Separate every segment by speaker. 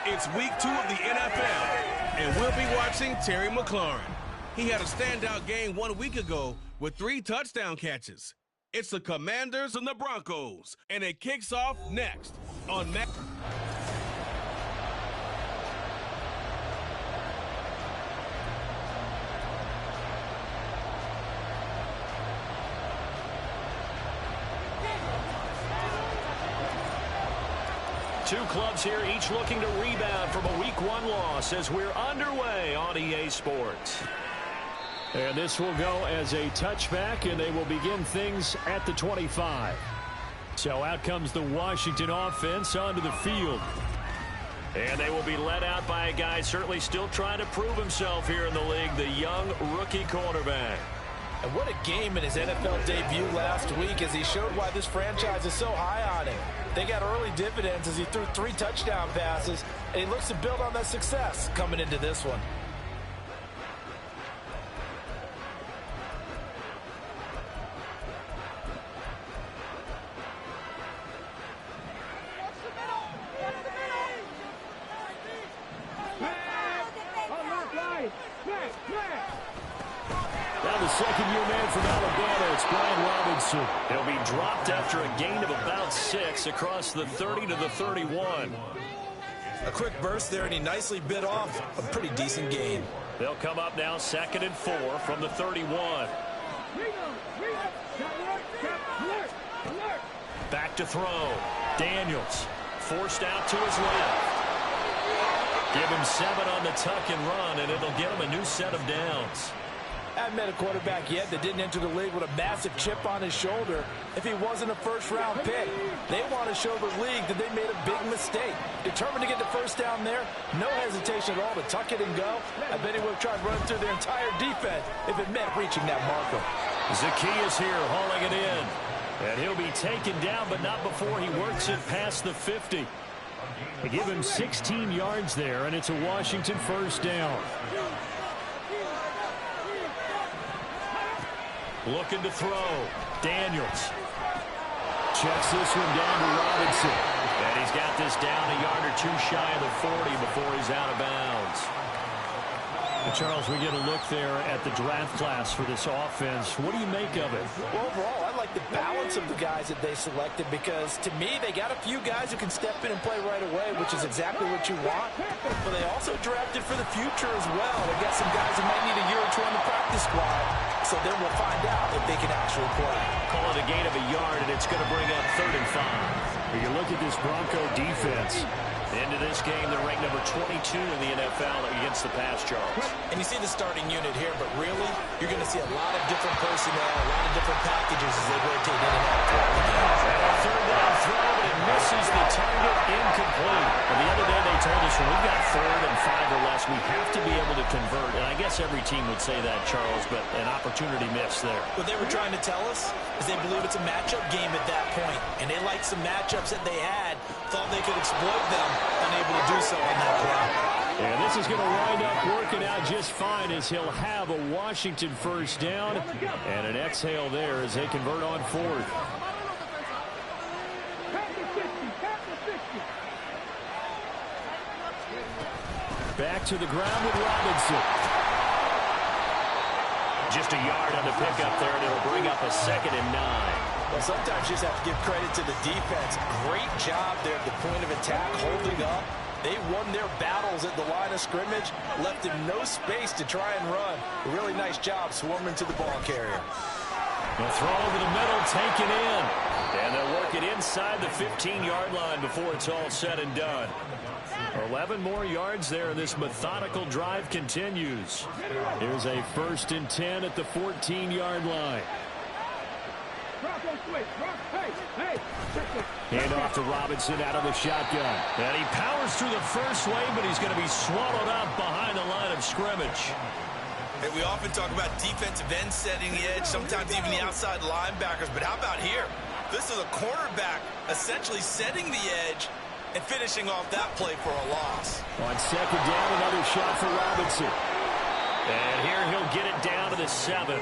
Speaker 1: It's week 2 of the NFL, and we'll be watching Terry McLaurin. He had a standout game 1 week ago with 3 touchdown catches. It's the Commanders and the Broncos, and it kicks off next on Matt.
Speaker 2: Two clubs here, each looking to rebound from a Week 1 loss as we're underway on EA Sports.
Speaker 3: And this will go as a touchback, and they will begin things at the 25. So out comes the Washington offense onto the field.
Speaker 2: And they will be led out by a guy certainly still trying to prove himself here in the league, the young rookie cornerback.
Speaker 4: And what a game in his NFL debut last week as he showed why this franchise is so high on him. They got early dividends as he threw 3 touchdown passes, and he looks to build on that success coming into this one.
Speaker 3: Now the second-year man from Alabama, it's Brian Robinson.
Speaker 2: He'll be dropped after a gain of about 6 across the 30 to the 31.
Speaker 4: A quick burst there, and he nicely bit off a pretty decent gain.
Speaker 2: They'll come up now 2nd and 4 from the 31. Back to throw. Daniels forced out to his left. Give him 7 on the tuck and run, and it'll get him a new set of downs.
Speaker 4: I haven't met a quarterback yet that didn't enter the league with a massive chip on his shoulder if he wasn't a first-round pick. They want to show the league that they made a big mistake. Determined to get the first down there, no hesitation at all to tuck it and go. I bet he would have tried running through their entire defense if it meant reaching that marker.
Speaker 2: Zaccheaus here hauling it in. And he'll be taken down, but not before he works it past the 50.
Speaker 3: They give him 16 yards there, and it's a Washington first down.
Speaker 2: Looking to throw. Daniels.
Speaker 3: Checks this one down to Robinson.
Speaker 2: And he's got this down a yard or 2 shy of the 40 before he's out of bounds.
Speaker 3: And Charles, we get a look there at the draft class for this offense. What do you make of it?
Speaker 4: Well, overall, I like the balance of the guys that they selected because, to me, they got a few guys who can step in and play right away, which is exactly what you want. But they also drafted for the future as well. They got some guys who might need a year or 2 on the practice squad, so then we'll find out if they can actually play.
Speaker 2: Call it a gain of a yard, and it's going to bring up 3rd and 5.
Speaker 3: When you look at this Bronco defense,
Speaker 2: into this game, they're ranked number 22 in the NFL against the pass, Charles.
Speaker 4: And you see the starting unit here, but really, you're going to see a lot of different personnel, a lot of different packages as they rotate in and out throughout the game.
Speaker 2: And a 3rd down throw, but it misses the target, incomplete. And the other day they told us when we've got 3rd and 5 or less, we have to be able to convert. And I guess every team would say that, Charles, but an opportunity missed there.
Speaker 4: What they were trying to tell us is they believe it's a matchup game at that point, and they liked some matchups that they had, thought they could exploit them, unable to do so on that play.
Speaker 3: And this is going to wind up working out just fine as he'll have a Washington first down and an exhale there as they convert on 4th. Back to the ground with Robinson.
Speaker 2: Just a yard on the pickup there, and it'll bring up a 2nd and 9.
Speaker 4: Well, sometimes you just have to give credit to the defense. Great job there at the point of attack, holding up. They won their battles at the line of scrimmage, left him no space to try and run. A really nice job swarming to the ball carrier.
Speaker 2: The throw over the middle, taken in. And they'll work it inside the 15-yard line before it's all said and done. 11 more yards there, and this methodical drive continues.
Speaker 3: Here's a 1st and 10 at the 14-yard line. Hand off to Robinson out of the shotgun.
Speaker 2: And he powers through the first wave, but he's going to be swallowed up behind the line of scrimmage.
Speaker 5: Hey, we often talk about defensive ends setting the edge, sometimes even the outside linebackers. But how about here? This is a cornerback essentially setting the edge and finishing off that play for a loss.
Speaker 3: On 2nd down, another shot for Robinson.
Speaker 2: And here he'll get it down to the 7.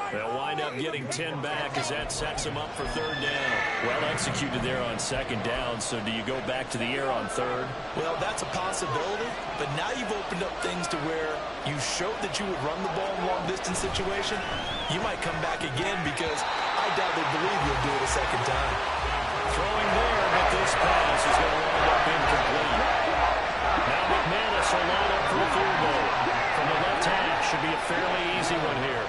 Speaker 2: They'll wind up getting 10 back as that sets them up for third down.
Speaker 3: Well executed there on second down, so do you go back to the air on third?
Speaker 5: Well, that's a possibility, but now you've opened up things to where you showed that you would run the ball in long-distance situation. You might come back again because I doubt they believe you'll do it a second time.
Speaker 2: Throwing there, but this pass is going to wind up incomplete. Now McManus will line up for a field goal. From the left hash, should be a fairly easy one here.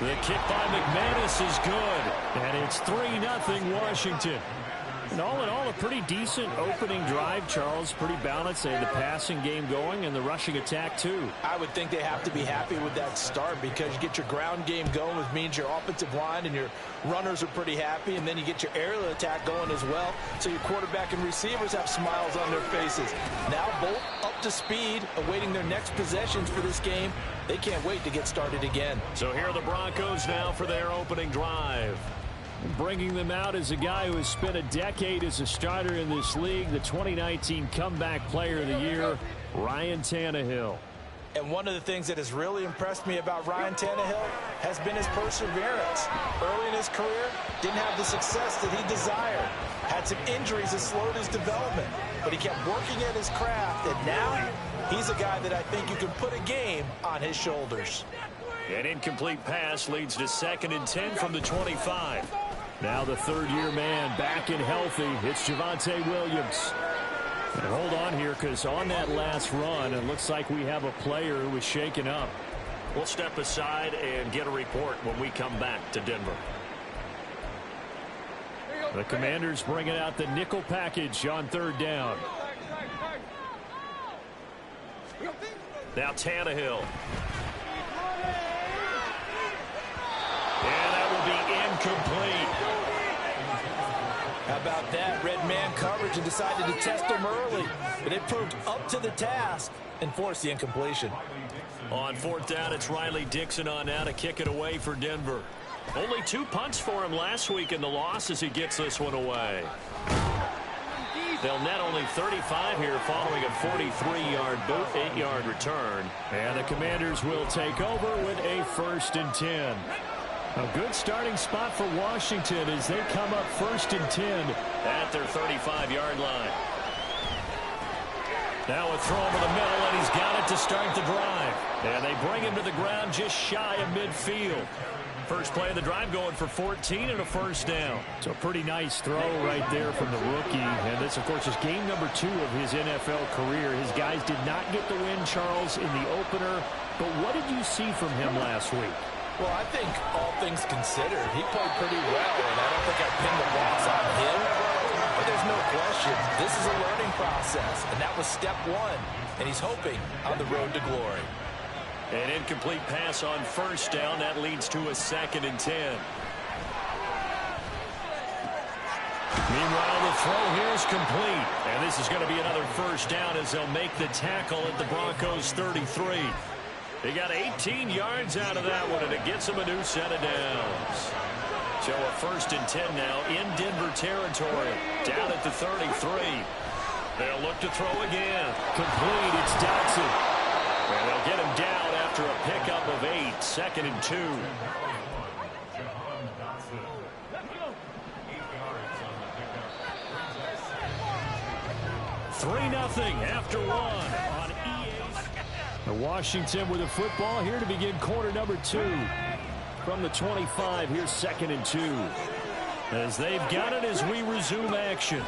Speaker 3: The kick by McManus is good, and it's 3-0 Washington. And all in all, a pretty decent opening drive, Charles. Pretty balanced. They had the passing game going and the rushing attack, too.
Speaker 4: I would think they have to be happy with that start because you get your ground game going, which means your offensive line and your runners are pretty happy, and then you get your aerial attack going as well, so your quarterback and receivers have smiles on their faces. Now both up to speed, awaiting their next possessions for this game. They can't wait to get started again.
Speaker 2: So here are the Broncos now for their opening drive.
Speaker 3: Bringing them out is a guy who has spent a decade as a starter in this league, the 2019 Comeback Player of the Year, Ryan Tannehill.
Speaker 4: And one of the things that has really impressed me about Ryan Tannehill has been his perseverance. Early in his career, didn't have the success that he desired. Had some injuries that slowed his development, but he kept working at his craft, and now he's a guy that I think you can put a game on his shoulders.
Speaker 2: An incomplete pass leads to 2nd and 10 from the 25.
Speaker 3: Now the third-year man back and healthy. It's Javonte Williams. And hold on here, because on that last run, it looks like we have a player who was shaken up.
Speaker 2: We'll step aside and get a report when we come back to Denver.
Speaker 3: The Commanders bringing out the nickel package on third down.
Speaker 2: Now Tannehill. And that will be incomplete.
Speaker 4: How about that? Red man coverage and decided to test them early. But it proved up to the task and forced the incompletion.
Speaker 2: On fourth down, it's Riley Dixon on now to kick it away for Denver. Only 2 punts for him last week in the loss as he gets this one away. They'll net only 35 here following a 43-yard boot, 8-yard return.
Speaker 3: And the Commanders will take over with a 1st and 10. A good starting spot for Washington as they come up 1st and 10
Speaker 2: at their 35-yard line. Now a throw over the middle, and he's got it to start the drive. And they bring him to the ground just shy of midfield. First play of the drive going for 14 and a 1st down.
Speaker 3: So a pretty nice throw right there from the rookie. And this, of course, is game number 2 of his NFL career. His guys did not get the win, Charles, in the opener. But what did you see from him last week?
Speaker 4: Well, I think all things considered, he played pretty well, and I don't think I pinned the loss on him. But there's no question, this is a learning process, and that was step 1, and he's hoping on the road to glory.
Speaker 2: An incomplete pass on 1st down. That leads to a 2nd and 10. Meanwhile, the throw here is complete. And this is going to be another 1st down as they'll make the tackle at the Broncos' 33. They got 18 yards out of that one, and it gets them a new set of downs. So a 1st and 10 now in Denver territory. Down at the 33. They'll look to throw again.
Speaker 3: Complete. It's Dotson.
Speaker 2: And they'll get him down after a pickup of 8. 2nd and 2. (3-0) after 1 on EA.
Speaker 3: Washington with the football here to begin quarter number 2. From the 25, here's 2nd and 2. As they've got it as we resume action.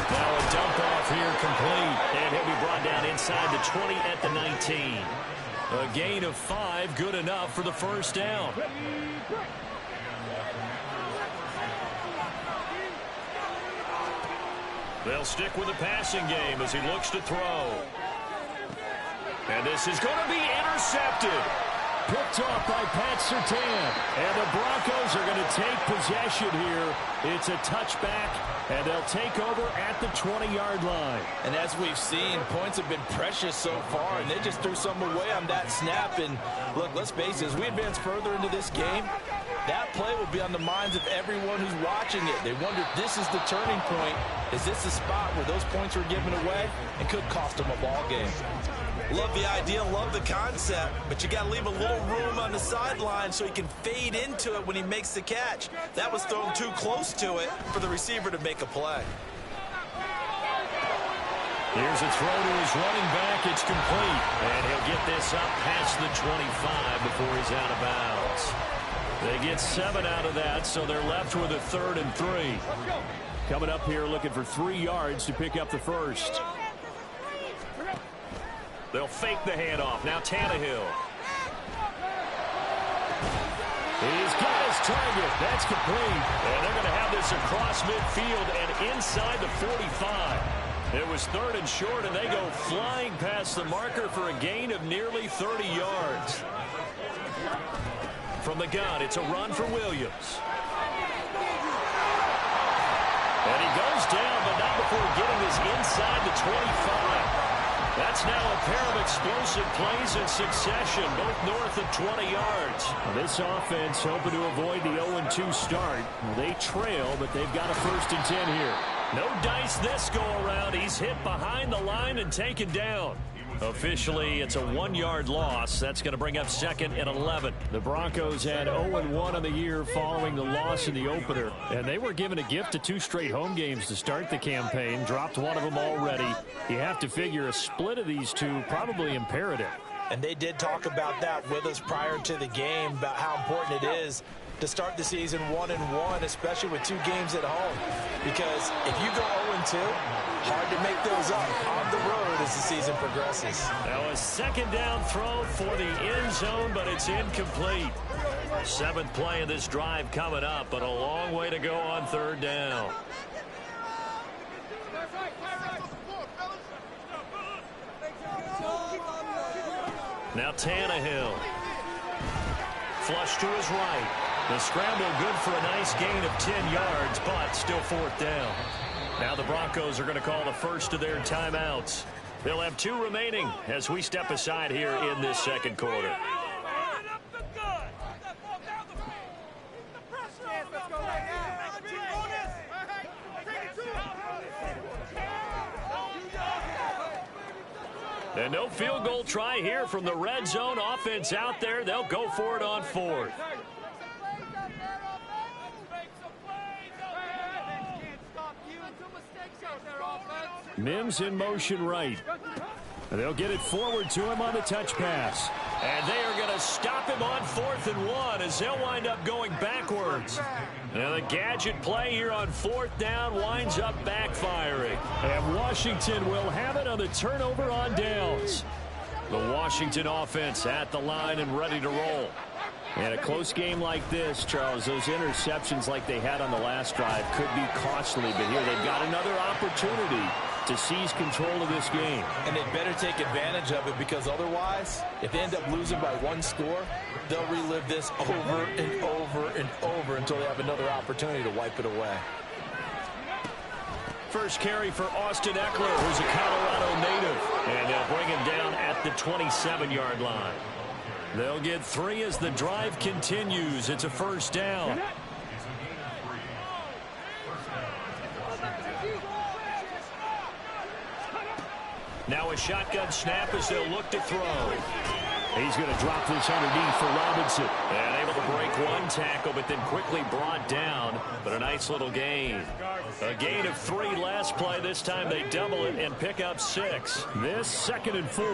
Speaker 2: Now a dump off here complete. And he'll be brought down inside the 20 at the 19. A gain of 5, good enough for the 1st down. They'll stick with the passing game as he looks to throw. And this is going to be intercepted.
Speaker 3: Picked off by Pat Surtain. And the Broncos are going to take possession here. It's a touchback, and they'll take over at the 20-yard line.
Speaker 4: And as we've seen, points have been precious so far, and they just threw some away on that snap. And look, let's face it, as we advance further into this game, That play will be on the minds of everyone who's watching it. They wonder if this is the turning point. Is this the spot where those points were given away and could cost them a ball game?
Speaker 5: Love the idea, love the concept, but you got to leave a little room on the sideline so he can fade into it when he makes the catch. That was thrown too close to it for the receiver to make a play.
Speaker 2: Here's a throw to his running back. It's complete. And he'll get this up past the 25 before he's out of bounds. They get 7 out of that, so they're left with a 3rd and 3.
Speaker 3: Coming up here looking for 3 yards to pick up the first.
Speaker 2: They'll fake the handoff. Now Tannehill.
Speaker 3: He's got his target. That's complete.
Speaker 2: And they're going to have this across midfield and inside the 45. It was 3rd and short, and they go flying past the marker for a gain of nearly 30 yards. From the gun, it's a run for Williams. And he goes down, but not before getting this inside the 25. That's now a pair of explosive plays in succession, both north of 20 yards.
Speaker 3: This offense hoping to avoid the 0-2 start. They trail, but they've got a 1st and 10 here.
Speaker 2: No dice this go-around. He's hit behind the line and taken down. Officially, it's a 1-yard loss. That's going to bring up 2nd and 11.
Speaker 3: The Broncos had 0-1 on the year following the loss in the opener. And they were given a gift of 2 straight home games to start the campaign. Dropped one of them already. You have to figure a split of these two probably imperative.
Speaker 4: And they did talk about that with us prior to the game, about how important it is to start the season 1-1, especially with 2 games at home. Because if you go 0-2, hard to make those up on the road as the season progresses.
Speaker 2: Now a 2nd down throw for the end zone, but it's incomplete. 7th play of this drive coming up, but a long way to go on 3rd down. Now Tannehill. Flush to his right. The scramble good for a nice gain of 10 yards, but still 4th down. Now the Broncos are going to call the first of their timeouts. They'll have 2 remaining as we step aside here in this 2nd quarter. And no field goal try here from the red zone offense out there. They'll go for it on 4th.
Speaker 3: Mims in motion right. They'll get it forward to him on the touch pass.
Speaker 2: And they are going to stop him on 4th and 1 as they'll wind up going backwards. Now the gadget play here on 4th down winds up backfiring.
Speaker 3: And Washington will have it on the turnover on downs.
Speaker 2: The Washington offense at the line and ready to roll.
Speaker 3: And a close game like this, Charles, those interceptions like they had on the last drive could be costly. But here they've got another opportunity to seize control of this game.
Speaker 4: And they better take advantage of it, because otherwise, if they end up losing by 1 score, they'll relive this over and over and over until they have another opportunity to wipe it away.
Speaker 2: First carry for Austin Eckler, who's a Colorado native. And they'll bring him down at the 27-yard line. They'll get 3 as the drive continues. It's a 1st down. Now a shotgun snap as they'll look to throw.
Speaker 3: He's going to drop this underneath for Robinson.
Speaker 2: And able to break 1 tackle, but then quickly brought down. But a nice little gain. A gain of 3 last play. This time they double it and pick up 6.
Speaker 3: This 2nd and 4.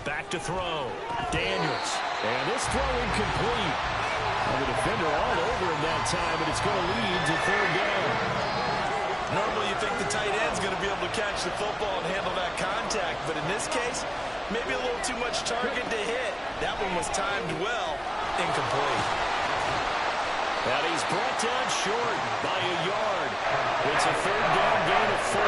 Speaker 2: Back to throw.
Speaker 3: Daniels. And this throw incomplete. And the defender all over him that time, but it's going to lead to 3rd down.
Speaker 5: Normally you think the tight end's going to be able to catch the football and handle that contact, but in this case, maybe a little too much target to hit. That one was timed well. Incomplete.
Speaker 2: And he's brought down short by a yard. It's a 3rd down gain of 4.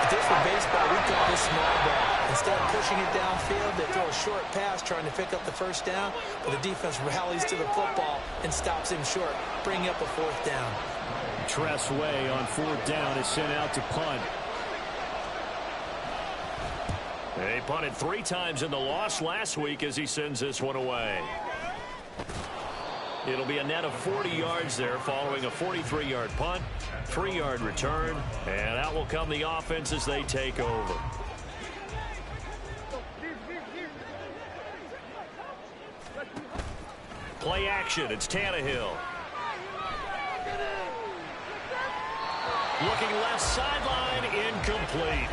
Speaker 4: If this were baseball, we call this small ball. Instead of pushing it downfield, they throw a short pass trying to pick up the 1st down, but the defense rallies to the football and stops him short, bringing up a 4th down.
Speaker 3: Tress Way on 4th down is sent out to punt.
Speaker 2: They punted 3 times in the loss last week as he sends this one away. It'll be a net of 40 yards there following a 43-yard punt, 3-yard return, and out will come the offense as they take over. Play action, it's Tannehill. Looking left sideline, incomplete.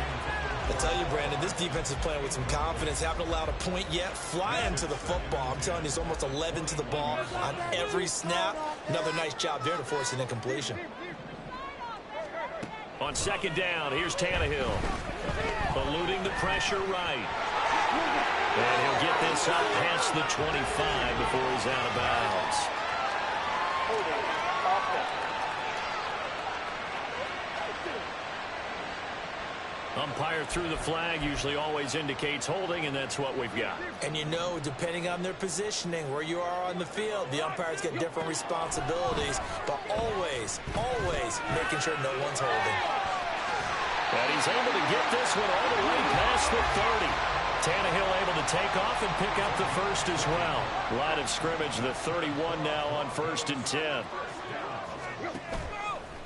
Speaker 5: I tell you, Brandon, this defense is playing with some confidence. Haven't allowed a point yet. Flying to the football. I'm telling you, it's almost 11 to the ball on every snap. Another nice job there to force an incompletion.
Speaker 2: On second down, here's Tannehill. Eluding the pressure right. And he'll get this up past the 25 before he's out of bounds. Umpire threw the flag, usually always indicates holding, and that's what we've got.
Speaker 5: And you know, depending on their positioning, where you are on the field, the umpires get different responsibilities, but always, always making sure no one's holding.
Speaker 2: And he's able to get this one all the way past the 30. Tannehill able to take off and pick up the first as well. Line of scrimmage, the 31 now on 1st and 10.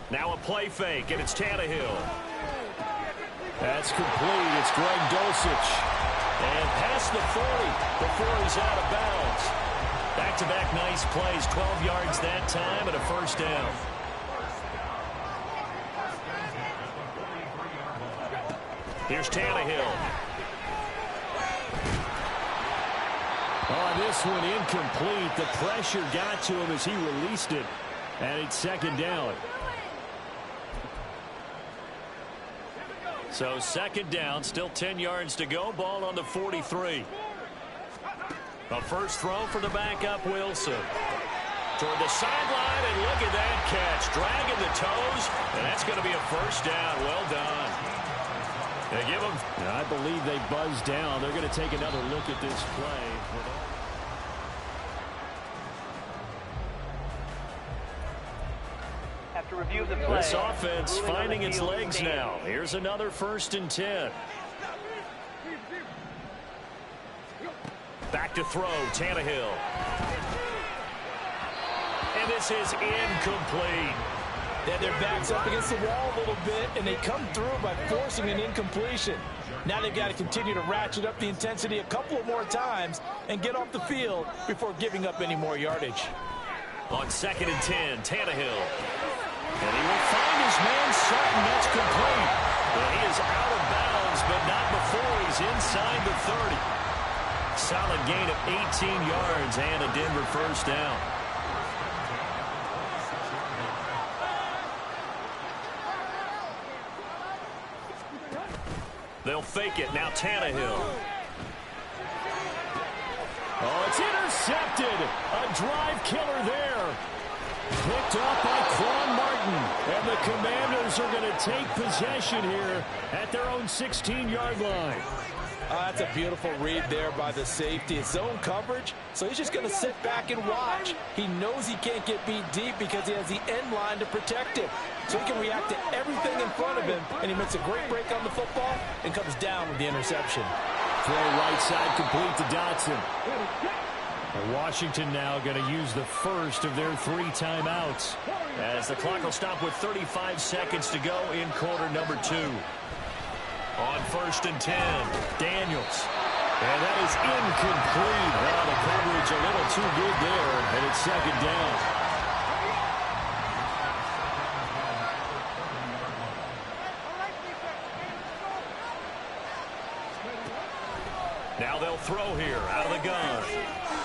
Speaker 2: Now a play fake, and it's Tannehill.
Speaker 3: That's complete. It's Greg Dulcich.
Speaker 2: And past the 40 before he's out of bounds. Back-to-back nice plays, 12 yards that time and a first down. Here's Tannehill.
Speaker 3: Oh, this one incomplete. The pressure got to him as he released it. And it's second down.
Speaker 2: So second down, still 10 yards to go. Ball on the 43. A first throw for the backup Wilson. Toward the sideline, and look at that catch. Dragging the toes, and that's going to be a first down. Well done. They give him.
Speaker 3: I believe they buzzed down. They're going to take another look at this play.
Speaker 6: To review the play.
Speaker 2: This offense finding its legs now. Here's another 1st and 10. Back to throw, Tannehill. And this is incomplete.
Speaker 4: They had their backs up against the wall a little bit, and they come through by forcing an incompletion. Now they've got to continue to ratchet up the intensity a couple of more times and get off the field before giving up any more yardage.
Speaker 2: On 2nd and 10, Tannehill. And he will find his man Sutton. That's complete. And he is out of bounds, but not before he's inside the 30. Solid gain of 18 yards and a Denver first down. They'll fake it. Now Tannehill.
Speaker 3: Oh, it's intercepted. A drive killer there. Picked off by Quan Martin. And the Commanders are going to take possession here at their own 16-yard line.
Speaker 4: That's a beautiful read there by the safety. It's zone coverage, so he's just going to sit back and watch. He knows he can't get beat deep because he has the end line to protect him. So he can react to everything in front of him, and he makes a great break on the football and comes down with the interception.
Speaker 3: Throw right side complete to Dotson. And Washington now going to use the first of their 3 timeouts.
Speaker 2: As the clock will stop with 35 seconds to go in quarter number 2. On 1st and 10, Daniels.
Speaker 3: And that is incomplete. Well, the coverage a little too good there, and it's second down.
Speaker 2: Now they'll throw here out of the gun.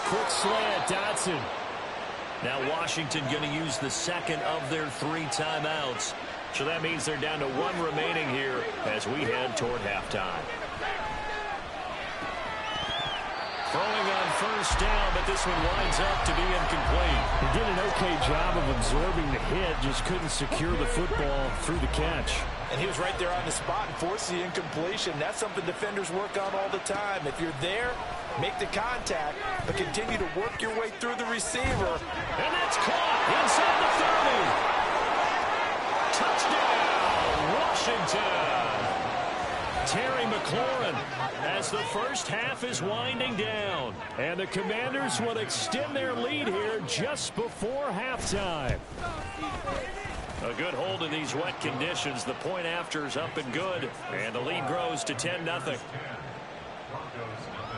Speaker 3: Quick slant, Dotson.
Speaker 2: Now Washington going to use the second of their 3 timeouts. So that means they're down to 1 remaining here as we head toward halftime. Throwing on first down, but this one winds up to be incomplete.
Speaker 3: He did an okay job of absorbing the hit, just couldn't secure the football through the catch.
Speaker 4: And he was right there on the spot and forced the incompletion. That's something defenders work on all the time. If you're there, make the contact, but continue to work your way through the receiver.
Speaker 2: And that's caught inside the 30. Touchdown, Washington. Terry McLaurin, as the first half is winding down. And the Commanders will extend their lead here just before halftime. A good hold in these wet conditions. The point after is up and good, and the lead grows to 10-0.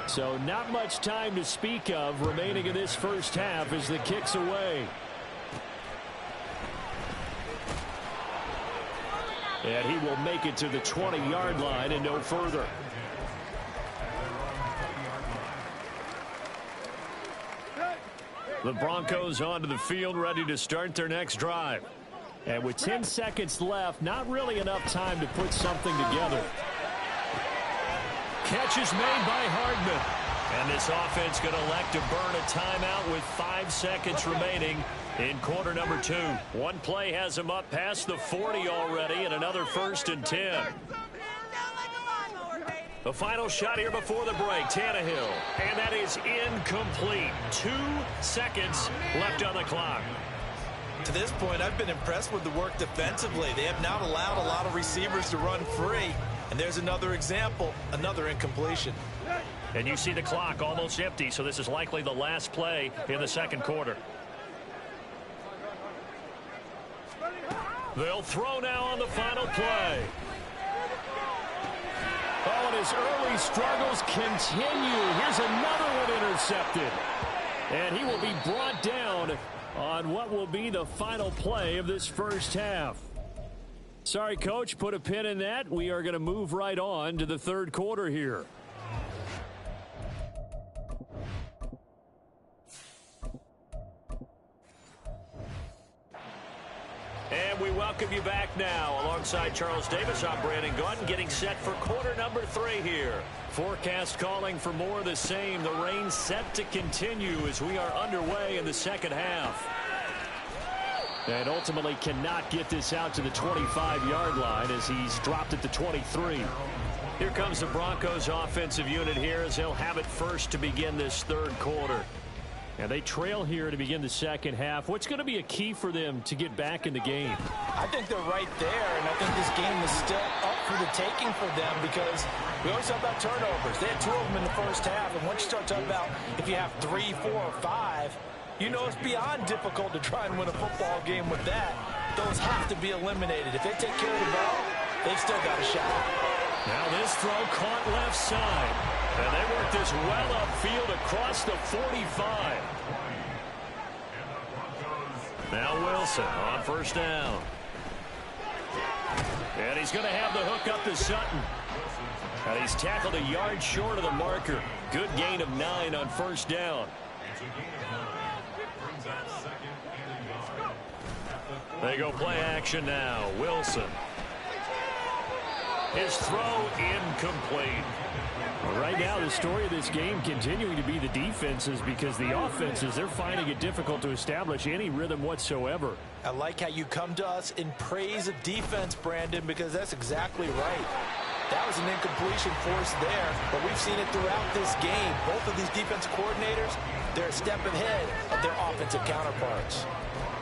Speaker 3: So not much time to speak of remaining in this first half as the kick's away. And he will make it to the 20-yard line and no further.
Speaker 2: The Broncos onto the field, ready to start their next drive.
Speaker 3: And with 10 seconds left, not really enough time to put something together.
Speaker 2: Catch is made by Hardman. And this offense going to elect to burn a timeout with 5 seconds remaining in quarter number 2. One play has him up past the 40 already, and another 1st and 10. The final shot here before the break, Tannehill. And that is incomplete. 2 seconds left on the clock.
Speaker 5: To this point, I've been impressed with the work defensively. They have not allowed a lot of receivers to run free. And there's another example, another incompletion.
Speaker 2: And you see the clock almost empty, so this is likely the last play in the second quarter. They'll throw now on the final play.
Speaker 3: Oh, and his early struggles continue. Here's another one intercepted. And he will be brought down on what will be the final play of this first half. Sorry, Coach, put a pin in that. We are going to move right on to the third quarter here.
Speaker 2: And we welcome you back now. Alongside Charles Davis, I'm Brandon Gaudin, getting set for quarter number 3 here. Forecast calling for more of the same. The rain set to continue as we are underway in the second half.
Speaker 3: And ultimately cannot get this out to the 25-yard line as he's dropped at the 23.
Speaker 2: Here comes the Broncos offensive unit here as they'll have it first to begin this third quarter.
Speaker 3: And they trail here to begin the second half. What's going to be a key for them to get back in the game?
Speaker 4: I think they're right there, and I think this game is still up for the taking for them because we always talk about turnovers. They had 2 of them in the first half, and once you start talking about if you have 3, 4, or 5, you know it's beyond difficult to try and win a football game with that. Those have to be eliminated. If they take care of the ball, they've still got a shot.
Speaker 2: Now this throw caught left side. And they work this well upfield across the 45. Now Wilson on first down. And he's going to have the hook up to Sutton. And he's tackled a yard short of the marker. Good gain of 9 on first down. They go play action now. Wilson. His throw incomplete.
Speaker 3: Right now, the story of this game continuing to be the defenses because the offenses, they're finding it difficult to establish any rhythm whatsoever.
Speaker 4: I like how you come to us in praise of defense, Brandon, because that's exactly right. That was an incompletion forced there, but we've seen it throughout this game. Both of these defensive coordinators, they're a step ahead of their offensive counterparts.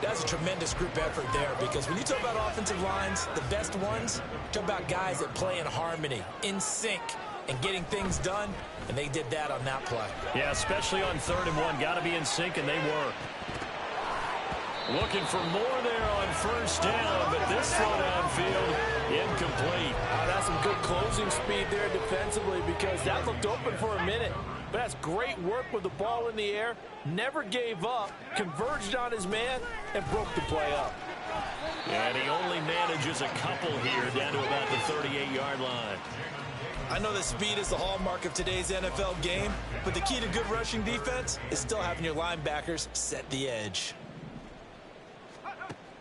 Speaker 5: That's a tremendous group effort there because when you talk about offensive lines, the best ones, talk about guys that play in harmony, in sync, and getting things done, and they did that on that play.
Speaker 2: Yeah, especially on 3rd and 1. Got to be in sync, and they were. Looking for more there on first down, but this throw downfield, incomplete.
Speaker 4: That's some good closing speed there defensively because that looked open for a minute. But that's great work with the ball in the air. Never gave up, converged on his man, and broke the play up.
Speaker 2: And he only manages a couple here down to about the 38-yard line.
Speaker 5: I know that speed is the hallmark of today's NFL game, but the key to good rushing defense is still having your linebackers set the edge.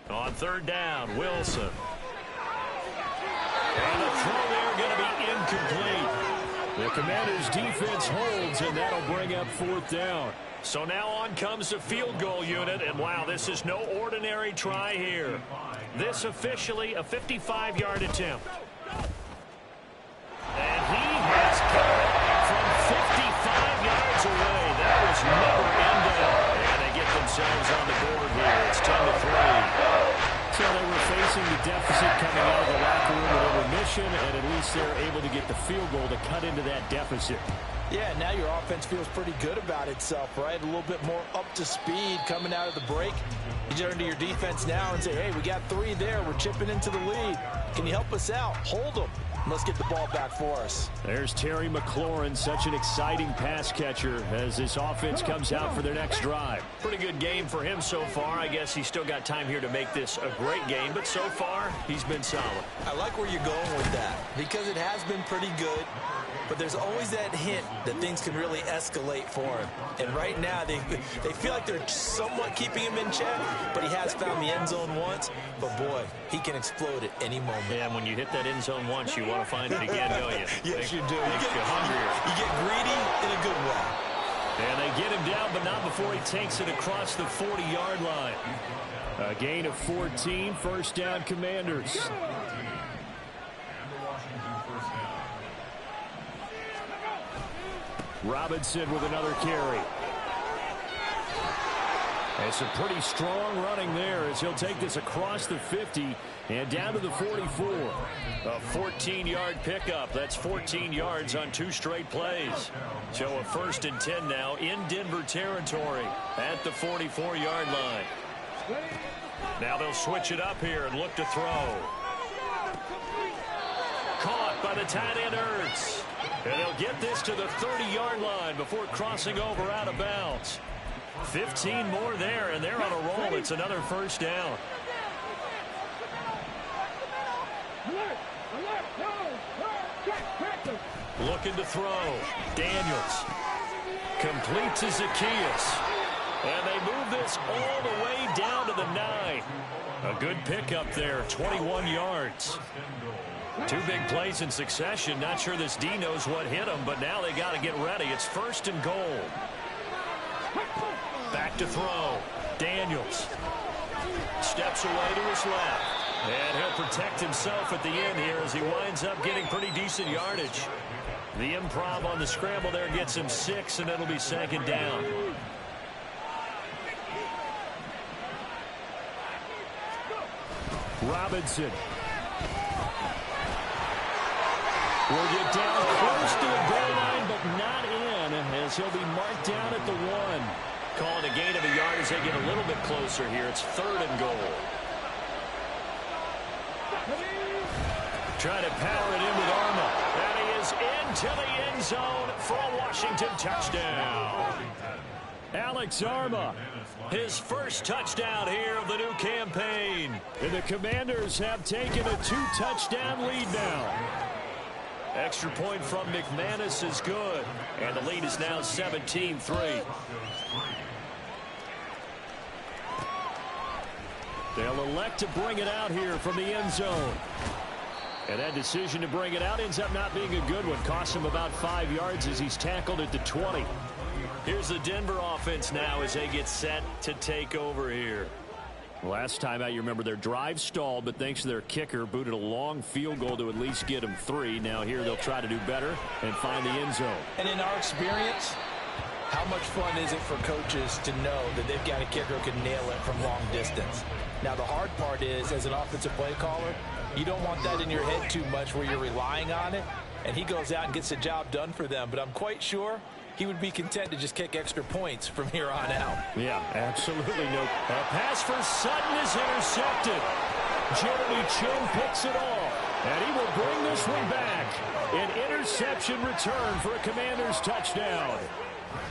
Speaker 2: On 3rd down, Wilson. And the throw there going to be incomplete.
Speaker 3: The Commanders' defense holds, and that'll bring up 4th down.
Speaker 2: So now on comes the field goal unit, and wow, this is no ordinary try here. This officially a 55-yard attempt. And he has got it from 55 yards away. That was never in doubt. And they get themselves on the board here. It's 10-3.
Speaker 3: So they were facing the deficit coming out of the locker room with a possession, and at least they're able to get the field goal to cut into that deficit.
Speaker 4: Yeah, now your offense feels pretty good about itself, right? A little bit more up to speed coming out of the break. You turn to your defense now and say, hey, we got 3 there. We're chipping into the lead. Can you help us out? Hold them. Let's get the ball back for us.
Speaker 3: There's Terry McLaurin, such an exciting pass catcher as this offense comes out for their next drive.
Speaker 2: Pretty good game for him so far. I guess he's still got time here to make this a great game, but so far, he's been solid.
Speaker 5: I like where you're going with that because it has been pretty good, but there's always that hint that things can really escalate for him. And right now, they feel like they're somewhat keeping him in check, but he has found the end zone once. But, boy, he can explode at any moment.
Speaker 2: Yeah, and when you hit that end zone once, you want to find it again, don't you?
Speaker 5: Yes, you do.
Speaker 2: Makes you hungrier.
Speaker 5: You get greedy in a good way.
Speaker 2: And they get him down, but not before he takes it across the 40-yard line.
Speaker 3: A gain of 14, first down Commanders. Robinson with another carry. It's a pretty strong running there as he'll take this across the 50 and down to the 44.
Speaker 2: A 14-yard pickup. That's 14 yards on 2 straight plays. So a 1st and 10 now in Denver territory at the 44-yard line. Now they'll switch it up here and look to throw. Caught by the tight end Ertz. And they'll get this to the 30-yard line before crossing over out of bounds. 15 more there, and they're on a roll. It's another first down. Looking to throw. Daniels. Complete to Zacchaeus. And they move this all the way down to the 9. A good pickup there, 21 yards. 2 big plays in succession. Not sure this D knows what hit him, but now they got to get ready. It's 1st and goal. Back to throw. Daniels. Steps away to his left. And he'll protect himself at the end here as he winds up getting pretty decent yardage. The improv on the scramble there gets him 6, and it'll be 2nd down.
Speaker 3: Robinson will get down close to the goal line, but not in, as he'll be marked down at the 1.
Speaker 2: Calling a gain of a yard as they get a little bit closer here. It's 3rd and goal. Trying to power it in with Arma. And he is into the end zone for a Washington touchdown.
Speaker 3: Alex Arma,
Speaker 2: his first touchdown here of the new campaign.
Speaker 3: And the Commanders have taken a 2-touchdown lead now.
Speaker 2: Extra point from McManus is good. And the lead is now 17-3.
Speaker 3: They'll elect to bring it out here from the end zone. And that decision to bring it out ends up not being a good one. Costs him about 5 yards as he's tackled at the 20.
Speaker 2: Here's the Denver offense now as they get set to take over here.
Speaker 3: Last time out, you remember their drive stalled, but thanks to their kicker, booted a long field goal to at least get them 3. Now here they'll try to do better and find the end zone.
Speaker 4: And in our experience, how much fun is it for coaches to know that they've got a kicker who can nail it from long distance? Now, the hard part is, as an offensive play caller, you don't want that in your head too much where you're relying on it, and he goes out and gets the job done for them. But I'm quite sure he would be content to just kick extra points from here on out.
Speaker 3: Yeah, absolutely no.
Speaker 2: A pass for Sutton is intercepted.
Speaker 3: Jeremy Chin picks it off, and he will bring this one back. An interception return for a Commanders touchdown.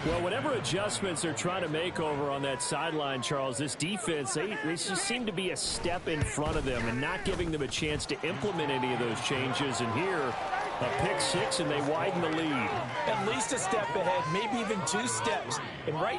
Speaker 3: Well, whatever adjustments they're trying to make over on that sideline, Charles, this defense, they just seem to be a step in front of them and not giving them a chance to implement any of those changes. And here, a pick 6, and they widen the lead.
Speaker 4: At least a step ahead, maybe even 2 steps. And right now,